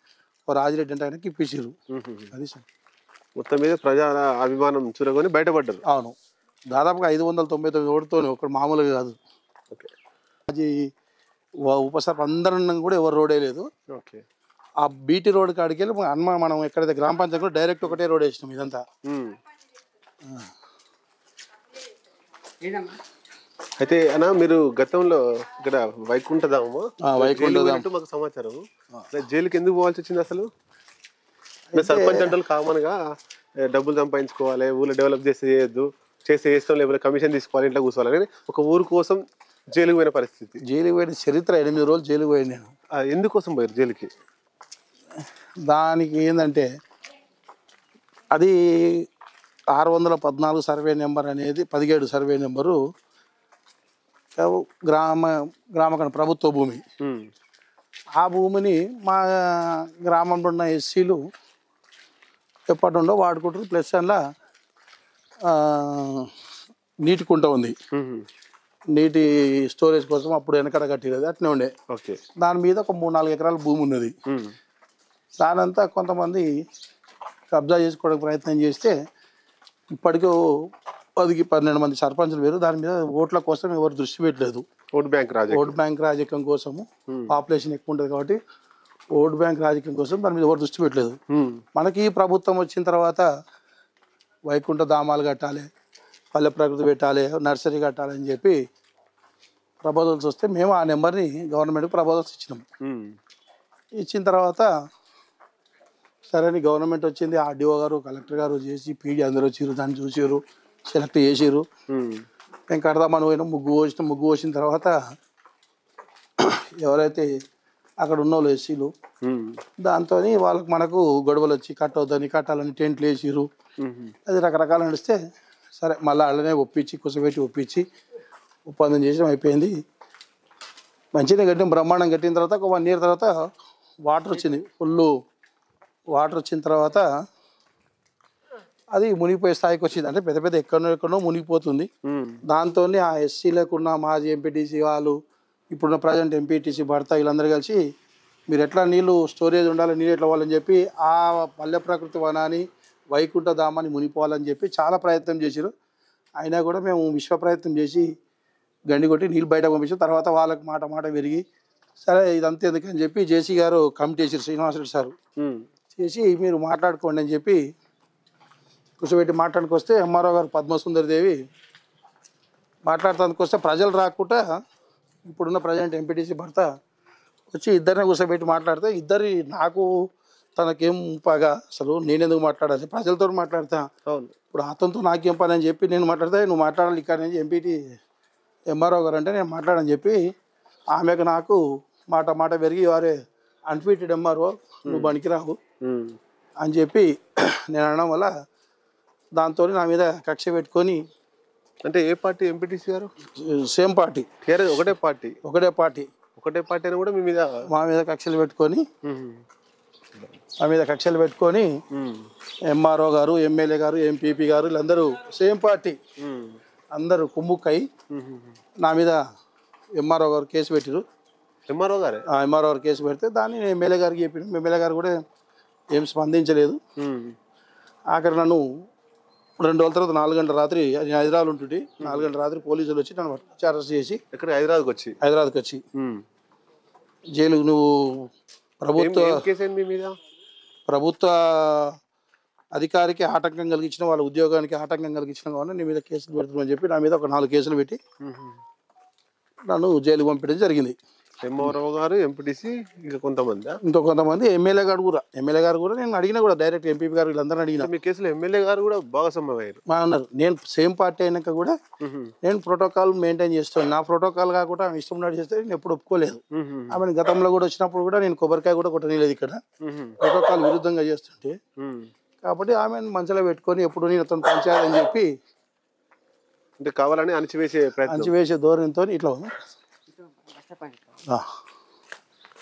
రాజిరెడ్డి అంటే ఆయనకి ఇప్పించారు. అది సార్ మొత్తం మీద ప్రజా అభిమానం చూరగొని బయటపడ్డారు. అవును, దాదాపుగా 599 ఓటుతో ఒకటి మామూలుగా కాదు. ఓకే. అది ఉపసర్పంచ్ అందరం కూడా ఎవరు రోడ్ వేయలేదు. ఓకే. ఆ బీటీ రోడ్ కాడికి వెళ్ళి మనం ఎక్కడైతే గ్రామ పంచాయతీ డైరెక్ట్ ఒకటే రోడ్ వేసినాం. ఇదంతా అయితే అన్న మీరు గతంలో ఇక్కడ వైకుంఠధామా మాకు సమాచారం, జైలుకి ఎందుకు పోవాల్సి వచ్చింది అసలు? సర్పంచ్ అంటే కామన్ గా డబ్బులు సంపాదించుకోవాలి, ఊళ్ళో డెవలప్ చేయొద్దు, చేస్తాం లేకపోతే కమిషన్ తీసుకోవాలి, ఇంట్లో కూర్చోవాలి, ఒక ఊరు కోసం జైలుకి పోయిన పరిస్థితి. జైలుకి పోయిన చరిత్ర 8 రోజులు జైలుకి పోయాను నేను. ఎందుకోసం పోయారు జైలుకి? దానికి ఏంటంటే అది 614 సర్వే నెంబర్ అనేది 17 సర్వే నెంబరు గ్రామ ప్రభుత్వ భూమి. ఆ భూమిని మా గ్రామంలో ఉన్న ఎస్సీలు ఎప్పటి నుండో వాడుకుంటారు. ప్లస్ అందులో నీటి కుంట ఉంది, నీటి స్టోరేజ్ కోసం అప్పుడు వెనకడ కట్టినది అట్నే ఉండే. దాని మీద ఒక 3-4 ఎకరాల భూమి ఉన్నది. దానంతా కొంతమంది కబ్జా చేసుకోవడానికి ప్రయత్నం చేస్తే ఇప్పటికీ 10-12 మంది సర్పంచులు వేరు. దాని మీద ఓట్ల కోసం ఎవరు దృష్టి పెట్టలేదు. ఓట్ బ్యాంక్ రాజకీయం కోసము, పాపులేషన్ ఎక్కువ ఉంటుంది కాబట్టి ఓట్ బ్యాంక్ రాజకీయం కోసం దాని మీద ఎవరు దృష్టి పెట్టలేదు. మనకి ఈ ప్రభుత్వం వచ్చిన తర్వాత వైకుంఠ ధామాలు కట్టాలి, పల్లె ప్రకృతి పెట్టాలి, నర్సరీ కట్టాలని చెప్పి ప్రపోజల్స్ వస్తే మేము ఆ నెంబర్ని గవర్నమెంట్కి ప్రపోజల్స్ ఇచ్చినాం. ఇచ్చిన తర్వాత సరే అని గవర్నమెంట్ వచ్చింది, ఆర్డీఓ గారు కలెక్టర్ గారు చేసి పీడీ అందరూ వచ్చారు, దాన్ని చూసారు, సెలెక్ట్ చేసారు. మేము కడదామని పోయినాం, ముగ్గు పోసిన తర్వాత ఎవరైతే అక్కడ ఉన్న వాళ్ళు ఎస్సీలు దాంతో వాళ్ళకి మనకు గొడవలు వచ్చి కట్టాలని టెంట్లు వేసిరు. అది రకరకాలు నడిస్తే సరే మళ్ళీ వాళ్ళనే ఒప్పించి ఒప్పందం చేసి అయిపోయింది. మంచిగా కట్టిన బ్రహ్మాండం కట్టిన తర్వాత ఒక 1 year తర్వాత వాటర్ వచ్చింది, ఫుల్ వాటర్ వచ్చిన తర్వాత అది మునిగిపోయే స్థాయికి వచ్చింది. అంటే పెద్ద పెద్ద ఎక్కడో మునిగిపోతుంది. దాంతో ఆ ఎస్సీలకున్న మాజీ ఎంపీటీసీ వాళ్ళు, ఇప్పుడున్న ప్రజెంట్ ఎంపీటీసీ భర్త వీళ్ళందరూ కలిసి మీరు ఎట్లా నీళ్ళు స్టోరేజ్ ఉండాలి, నీళ్ళు ఎట్లా అవ్వాలని చెప్పి ఆ పల్లె ప్రకృతి వనాన్ని వైకుంఠ ధామాన్ని మునిపోవాలని చెప్పి చాలా ప్రయత్నం చేశారు. అయినా కూడా మేము విశ్వ ప్రయత్నం చేసి గండి కొట్టి నీళ్ళు బయట పంపించాం. తర్వాత వాళ్ళకి మాట విరిగి సరే ఇదంతా ఎందుకని చెప్పి జేసీ గారు కమిటీ చేసారు, శ్రీనివాసరెడ్డి సారు చేసి మీరు మాట్లాడుకోండి అని చెప్పి కూర్చోబెట్టి మాట్లాడుకొస్తే ఎంఆర్ఓ గారు పద్మసుందరిదేవి మాట్లాడటానికి వస్తే ప్రజలు రాకుండా ఇప్పుడున్న ప్రజెంట్ ఎంపీటీసీ భర్త వచ్చి ఇద్దరిని కూర్చోబెట్టి మాట్లాడితే ఇద్దరి నాకు తనకేం పగా, అసలు నేనెందుకు మాట్లాడాలి, ప్రజలతో మాట్లాడతా, ఇప్పుడు అతనితో నాకేం పని అని చెప్పి నేను మాట్లాడితే నువ్వు మాట్లాడాలి ఇక్కడ నుంచి ఎంపీటీ ఎంఆర్ఓ గారు అంటే నేను మాట్లాడని చెప్పి ఆమెకు నాకు మాట పెరిగి వారే అన్ఫిటెడ్ ఎంఆర్ఓ నువ్వు పనికిరావు అని చెప్పి నేను అనడం వల్ల దాంతో నా మీద కక్ష పెట్టుకొని. అంటే ఏ పార్టీ ఎంపీటీసీ గారు? సేమ్ పార్టీ, ఒకటే పార్టీ అని కూడా మా మీద కక్షలు పెట్టుకొని ఎంఆర్ఓ గారు, ఎమ్మెల్యే గారు, ఎంపీపీ గారు వీళ్ళందరూ సేమ్ పార్టీ అందరూ కుమ్ముక్కై నా మీద ఎంఆర్ఓ గారు కేసు పెట్టారు. ఎంఆర్ఓ గారు కేసు పెడితే దాన్ని ఎమ్మెల్యే గారికి చెప్పాను. ఎమ్మెల్యే గారు కూడా ఏం స్పందించలేదు. ఆఖరి నన్ను 2 రోజుల తర్వాత 4 గంటల రాత్రి నేను హైదరాబాద్ ఉంటుంటే 4 గంటల రాత్రి పోలీసులు వచ్చి నన్ను అరెస్ట్ చేసి హైదరాబాద్కి వచ్చి జైలుకు నువ్వు కేసు ఏంది మీ మీద? ప్రభుత్వ అధికారికి ఆటంకం కలిగించిన, వాళ్ళ ఉద్యోగానికి ఆటంకం కలిగించిన కాబట్టి నీ మీద కేసులు పెడుతున్నామని చెప్పి నా మీద ఒక 4 కేసులు పెట్టి నన్ను జైలుకి పంపించడం జరిగింది. ఎంఆర్ఓ గారు, ఎంపీటీసీ, ఇంకా కొంతమంది, ఇంకో కొంతమంది ఎమ్మెల్యే గారు కూడా నేను అడిగినా కూడా డైరెక్ట్ ఎంపీ గారు వీళ్ళందరూ అడిగినా. మీ కేసులో ఎమ్మెల్యే గారు కూడా భాగస్వామ్యం అయ్యారు. ఉన్నారు. నేను సేమ్ పార్టీ అయినాక కూడా నేను ప్రోటోకాల్ మెయింటైన్ చేస్తాను. నా ప్రోటోకాల్ కాకుండా ఆమె ఇష్టం ఉన్నట్టు చేస్తే నేను ఎప్పుడు ఒప్పుకోలేదు. ఆమె గతంలో కూడా వచ్చినప్పుడు కూడా నేను కొబ్బరికాయ కూడా కొట్టలేదు ఇక్కడ, ప్రోటోకాల్ విరుద్ధంగా చేస్తుంటే. కాబట్టి ఆమెను మంచిగా పెట్టుకొని ఎప్పుడు నేను అతను పంచాలని చెప్పి అంటే కావాలని అణచివేసే ధోరణితో ఇట్లా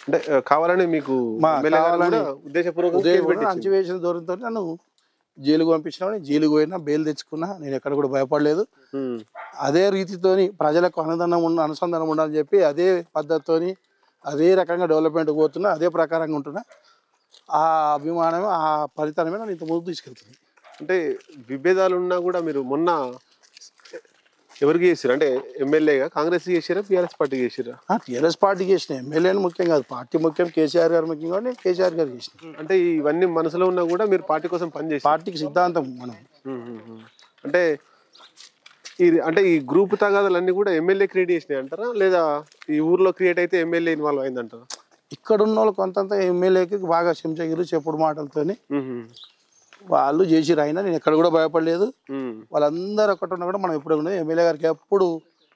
అంటే కావాలని మీకు ఉద్దేశపూర్వకంగా అణచివేసిన ధోరణితో నన్ను జైలుకు పంపించినా. జైలుకు పోయినా, బెయిల్ తెచ్చుకున్నా. నేను ఎక్కడ కూడా భయపడలేదు. అదే రీతితోని ప్రజలకు అనుసంధానం ఉండాలని చెప్పి అదే పద్ధతితోని అదే రకంగా డెవలప్మెంట్ పోతున్నా, అదే ప్రకారంగా ఉంటున్నా. ఆ అభిమానమే, ఆ ఫలితానమే నన్ను ఇంత ముందుకు తీసుకెళ్తుంది. అంటే విభేదాలు ఉన్నా కూడా మీరు మొన్న ఎవరికి చేసారు? అంటే ఎమ్మెల్యేగా కాంగ్రెస్ చేసారా, టీఆర్ఎస్ పార్టీకి చేసారా? టీఆర్ఎస్ పార్టీకి చేసిన. ఎమ్మెల్యేని ముఖ్యం కాదు, పార్టీ ముఖ్యం. కేసీఆర్ గారు ముఖ్యం కాబట్టి కేసీఆర్ గారు చేసిన. అంటే ఇవన్నీ మనసులో ఉన్నా కూడా మీరు పార్టీ కోసం పనిచేసి, పార్టీకి సిద్ధాంతం మనం. అంటే ఈ గ్రూప్ తగాదాలన్నీ కూడా ఎమ్మెల్యే క్రియేట్ చేసినాయి అంటారా, లేదా ఈ ఊర్లో క్రియేట్ అయితే ఎమ్మెల్యే ఇన్వాల్వ్ అయిందంటారా? ఇక్కడ ఉన్న వాళ్ళు కొంత ఎమ్మెల్యేకి బాగా చెంచగిరి చెప్పుడు మాటలతోని వాళ్ళు చేసిరు. అయినా నేను ఎక్కడ కూడా భయపడలేదు. వాళ్ళందరూ ఒకటి ఉన్నా కూడా మనం ఎప్పుడు ఉన్నది ఎమ్మెల్యే గారికి ఎప్పుడు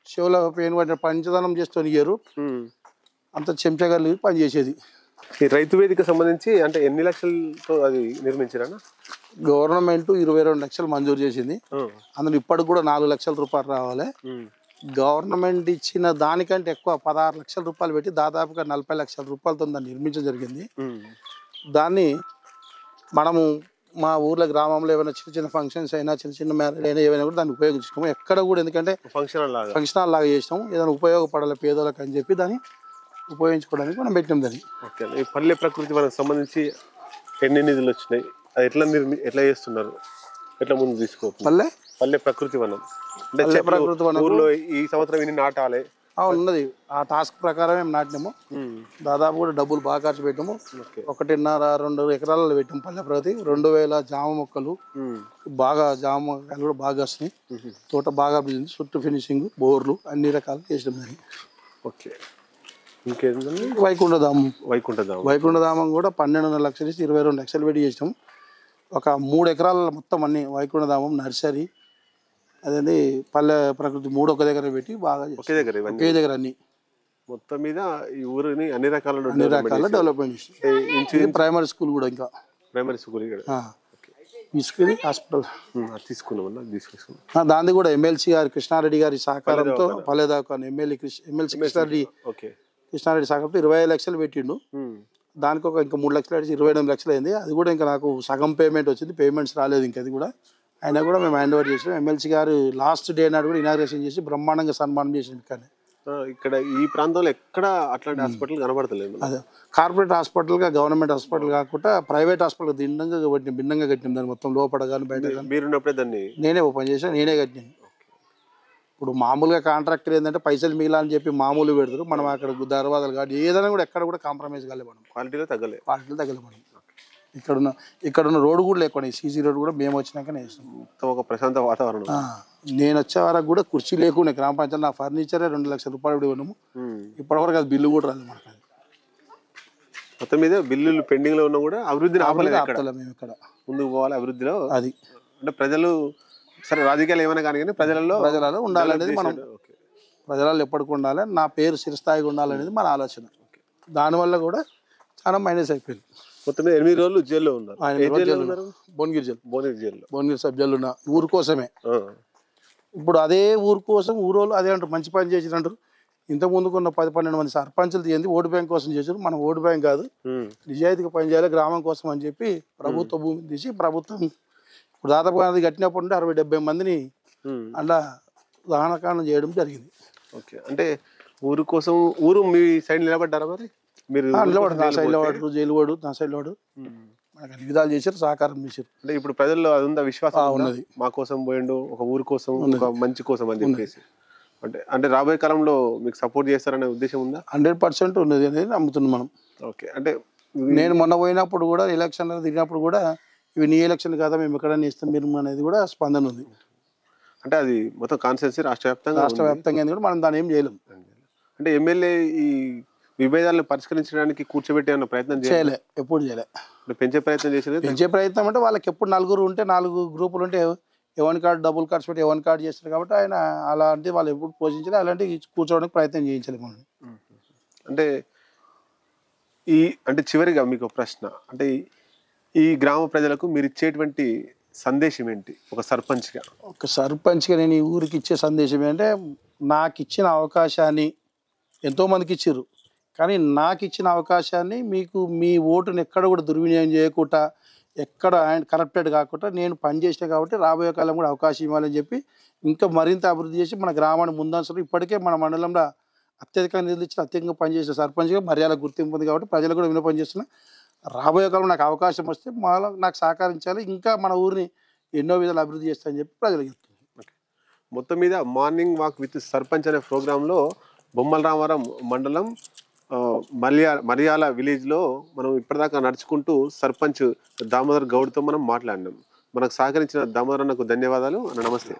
చెవుల పెయిన్ పడిన పంచదానం చేస్తూ ఇయ్యారు. అంత చెంచగారు పనిచేసేది. ఈ రైతు వేదిక సంబంధించి అంటే ఎన్ని లక్షలతో అది నిర్మించారా? గవర్నమెంట్ 22 లక్షలు మంజూరు చేసింది. అందులో ఇప్పటికి కూడా 4 లక్షల రూపాయలు రావాలి. గవర్నమెంట్ ఇచ్చిన దానికంటే ఎక్కువ 16 లక్షల రూపాయలు పెట్టి దాదాపుగా 40 లక్షల రూపాయలతో దాన్ని నిర్మించడం జరిగింది. దాన్ని మనము మా ఊర్లో గ్రామంలో ఏమైనా చిన్న ఫంక్షన్స్ అయినా, చిన్న మ్యారేజ్ అయినా ఏమైనా కూడా దాన్ని ఉపయోగించుకోము ఎక్కడ కూడా. ఎందుకంటే ఫంక్షన్ హాల్ లాగా చేసినాము. ఏదైనా ఉపయోగపడాలి పేదోళ్ళకి అని చెప్పి దాన్ని ఉపయోగించుకోవడానికి మనం పెట్టినాం దాన్ని. ఓకే. ఈ పల్లె ప్రకృతి వనకు సంబంధించి ఎన్ని నిధులు వచ్చినాయి, అది ఎట్లా చేస్తున్నారు, ఎట్లా ముందు తీసుకోవచ్చు? పల్లె ప్రకృతి వనం అంటే ప్రకృతి వనం ఊర్లో ఈ సంవత్సరం ఇన్ని నాటాలి ఉన్నది. ఆ టాస్క్ ప్రకారం మేము నాటినాము. దాదాపు కూడా డబ్బులు బాగా ఖర్చు పెట్టాము. 1.5-2 ఎకరాలలో పెట్టాము పల్లె ప్రగతి. 2000 జామ మొక్కలు, బాగా జామ మొక్కలు కూడా బాగా వస్తున్నాయి. తోట బాగా అభివృద్ధి, చుట్టూ ఫినిషింగ్, బోర్లు అన్ని రకాలు చేసినాం దాన్ని. ఓకే. ఇంకేంటండి? వైకుంఠధామం కూడా 12.5 లక్షలు ఇచ్చి 22 లక్షలు పెట్టి చేసినాం. ఒక 3 ఎకరాల మొత్తం అన్ని వైకుంఠధామం, నర్సరీ, అదే పల్లె ప్రకృతి 3 ఒక దగ్గర పెట్టి బాగా ఒకే దగ్గర అన్ని మొత్తం మీద ఈ ఊరిని అన్ని రకాల డెవలప్మెంట్ చేసి ప్రైమరీ స్కూల్ కూడా ఇంకా తీసుకుని హాస్పిటల్ తీసుకున్నాం. దాన్ని కూడా ఎమ్మెల్సీ గారు కృష్ణారెడ్డి గారి సహకారంతో పల్లెదాకా ఎమ్మెల్సీ కృష్ణారెడ్డి సహకారంతో 25 లక్షలు పెట్టిండు. దానికి ఒక ఇంకా 3 లక్షలు అడిచి 28 లక్షలు అయింది. అది కూడా ఇంకా నాకు సగం పేమెంట్ వచ్చింది. పేమెంట్స్ రాలేదు ఇంకా. అది కూడా అయినా కూడా మేము హ్యాండ్ ఓవర్ చేసాం. ఎమ్మెల్సీ గారు లాస్ట్ డే నాడు కూడా ఇనాగ్రేషన్ చేసి బ్రహ్మాండంగా సన్మానం చేసాం. ఇక్కడ ఈ ప్రాంతంలో ఎక్కడ అట్లాంటి హాస్పిటల్ కనబడతలేదు. అదే కార్పొరేట్ హాస్పిటల్గా, గవర్నమెంట్ హాస్పిటల్ కాకుండా ప్రైవేట్ హాస్పిటల్ భిన్నంగా కట్టినాం దాన్ని. మొత్తం లోపల కానీ బయట కానీ మీరున్నప్పుడే దాన్ని నేనే ఓపెన్ చేసాను, నేనే కట్టినాను. ఇప్పుడు మామూలుగా కాంట్రాక్టర్ ఏంటంటే పైసలు మిగిలాలని చెప్పి మామూలు పెడతారు. మనం అక్కడ దర్వాజాలు కాబట్టి ఏదైనా కూడా ఎక్కడ కూడా కాంప్రమైజ్ కాలేదు. మనం క్వాలిటీలో తగ్గలేదు మనం. ఇక్కడున్న రోడ్డు కూడా లేకుండా సీసీ రోడ్ కూడా మేము వచ్చినాకనే వేసాం. ఒక ప్రశాంత వాతావరణం. నేను వచ్చే వరకు కూడా కుర్చీ లేకుండా గ్రామ పంచాయతీ నా ఫర్నిచరే 2 లక్షల రూపాయలు కూడా ఇవ్వము. ఇప్పటివరకు అది బిల్లు కూడా రాలేదు మనకు. మొత్తం మీద బిల్లులు పెండింగ్ లో ఉన్నా కూడా అభివృద్ధిని ఆపలేదు. మేము ఇక్కడ ముందుకు పోవాలి అభివృద్ధిలో. అది అంటే ప్రజలు సరే రాజకీయాలు ఏమైనా కానీ ప్రజలలో ఉండాలనేది మనం, ప్రజలలో ఎప్పటికి ఉండాలి, నా పేరు చిరస్థాయిగా ఉండాలనేది మన ఆలోచన. దానివల్ల కూడా చాలా మైనస్ అయిపోయింది. మొత్తం 8 రోజులు జైల్లో ఉన్నారు. భువనగిరి సబ్ జైలు ఉన్న ఊరు కోసమే. ఇప్పుడు అదే ఊరు కోసం ఊరోళ్ళు అదే అంటారు, మంచి పని చేసిరంటారు. ఇంతకుముందుకు ఉన్న 10-12 మంది సర్పంచులు తీయండి ఓటు బ్యాంక్ కోసం చేశారు. మనం ఓటు బ్యాంక్ కాదు, నిజాయితీగా పనిచేయాలి గ్రామం కోసం అని చెప్పి ప్రభుత్వ భూమి తీసి ప్రభుత్వం ఇప్పుడు దాదాపుగా అది కట్టినప్పుడు 60-70 మందిని అలా దహనకాండం చేయడం జరిగింది. ఓకే. అంటే ఊరు కోసం ఊరు మీ సైడ్ నిలబడ్డారా? మరి మీరు నిలబడు, నా సైడ్లో వాడు, జైలు వాడు, నా సైడ్లో వాడు, మనకు అన్ని విధాలు చేశారు, సహకారం చేశారు. అంటే ఇప్పుడు ప్రజల్లో అది ఉందా విశ్వాసం? ఉన్నది. మా కోసం పోయిండు, ఒక ఊరు కోసం, ఒక మంచి కోసం అని చెప్పేసి. అంటే రాబోయే కాలంలో మీకు సపోర్ట్ చేస్తారనే ఉద్దేశం ఉందా? 100% ఉన్నది అనేది నమ్ముతున్నాం మనం. ఓకే. అంటే నేను మొన్న పోయినప్పుడు కూడా ఎలక్షన్లో తిరిగినప్పుడు కూడా ఇవి నీ ఎలక్షన్ కాదా, మేము ఎక్కడైనా ఇస్తాం మీరు అనేది కూడా స్పందన ఉంది. అంటే అది మొత్తం కాన్స్టిట్యున్సీ రాష్ట్ర వ్యాప్తంగా కూడా మనం దాన్ని ఏం చేయలేం. అంటే ఎమ్మెల్యే ఈ విభేదాలను పరిష్కరించడానికి కూర్చోబెట్టే ప్రయత్నం చేయలే, ఎప్పుడు చేయలే. పెంచే ప్రయత్నం చేసేది. పెంచే ప్రయత్నం అంటే వాళ్ళకి ఎప్పుడు నలుగురు ఉంటే 4 గ్రూపులు ఉంటే ఎవరి కార్డు డబుల్ కార్డ్స్ పెట్టి ఎవరి కార్డు చేస్తారు కాబట్టి ఆయన అలాంటి వాళ్ళు ఎప్పుడు పోషించాలి, అలాంటి కూర్చోవడానికి ప్రయత్నం చేయించాలి మనం. అంటే అంటే చివరిగా మీకు ప్రశ్న, అంటే ఈ గ్రామ ప్రజలకు మీరు ఇచ్చేటువంటి సందేశం ఏంటి ఒక సర్పంచ్గా? ఒక సర్పంచ్గా నేను ఈ ఊరికి ఇచ్చే సందేశం ఏంటంటే, నాకు ఇచ్చిన అవకాశాన్ని ఎంతోమందికి ఇచ్చారు, కానీ నాకు ఇచ్చిన అవకాశాన్ని మీకు మీ ఓటుని ఎక్కడ కూడా దుర్వినియోగం చేయకుండా, ఎక్కడ ఆయన కరప్టెడ్ కాకుండా నేను పనిచేసిన కాబట్టి రాబోయే కాలం కూడా అవకాశం ఇవ్వాలని చెప్పి ఇంకా మరింత అభివృద్ధి చేసి మన గ్రామాన్ని ముందంచడం. ఇప్పటికే మన మండలంలో అత్యధికంగా నిధులు ఇచ్చిన అత్యధికంగా పనిచేసిన సర్పంచ్గా మర్యాద గుర్తింపు ఉంది కాబట్టి ప్రజలు కూడా వినపని చేస్తున్నా. రాబోయే కాలంలో నాకు అవకాశం వస్తే మాలో నాకు సహకరించాలి, ఇంకా మన ఊరిని ఎన్నో విధాలు అభివృద్ధి చేస్తానని చెప్పి ప్రజలకు చెప్తుంది. మొత్తం మీద మార్నింగ్ వాక్ విత్ సర్పంచ్ అనే ప్రోగ్రాంలో బొమ్మల రామారం మండలం మరియాల విలేజ్లో మనం ఇప్పటిదాకా నడుచుకుంటూ సర్పంచ్ దామోదర్ గౌడ్తో మనం మాట్లాడినాం. మనకు సహకరించిన దామోదర్ అన్నకు ధన్యవాదాలు. నమస్తే.